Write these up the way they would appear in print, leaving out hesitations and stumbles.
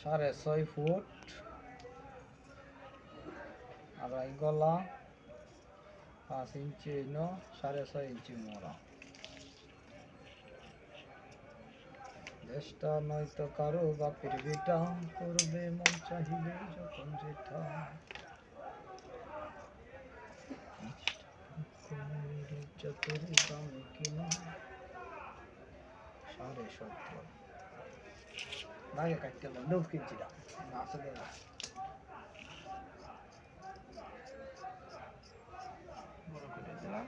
6.5 foot, আড়াই গলা, 5 ইঞ্চি 6.5 ইঞ্চি মোড়া। দেশটা নয়তো কারো বাপের বেটা, করবে মন চাহিলে যখন যেটা। যতরে দামে কিনা 17.5। নাগে কাটতে লোক কিনছিলাম আসলে বড় করে দিলাম।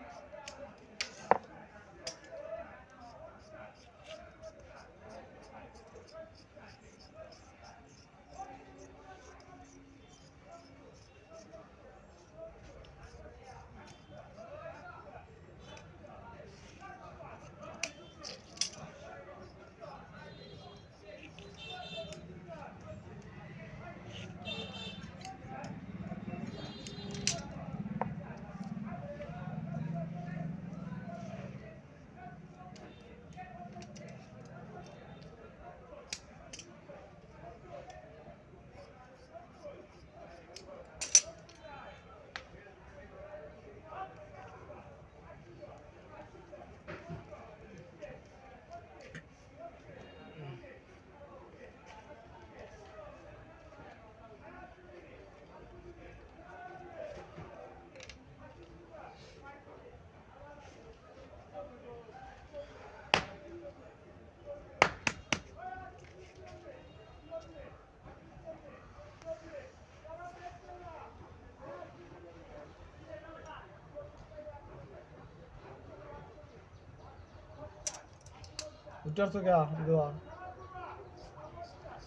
উঠার তো গা দোয়া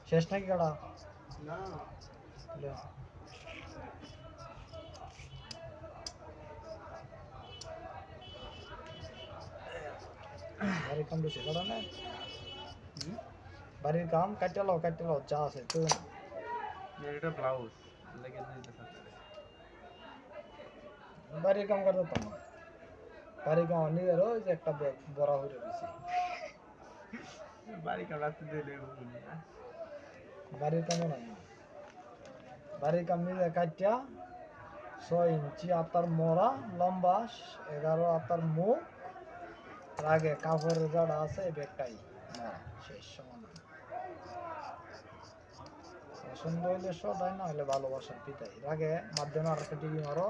শেষ নাকি কাটা না বাড়ির কাম বেশি কাটা না, বাড়ির কাম কাটতে লাও চা আছে তো এটা ব্লাউজ লেগে দিতে থাকে। বাড়ির কাম করতে তো না, বাড়ির কাম নিজের ওই যে একটা ব্যাগ বড় হয়ে রয়েছে। বাড়ি কাম রাখতে দিলে বাড়ির কামও নাই, বাড়ির কাম নিজে কাটিয়া 6 ইঞ্চি আতার মোড়া লম্বা, 11 আতার মুখ, আগে কাপড়ের যারা আছে ব্যাগটাই মোড়া শেষ সমাধান। পছন্দ হইলে সদাই, না হলে ভালোবাসার পিতাই। আগে মাধ্যমে আর একটা টিভি মারো।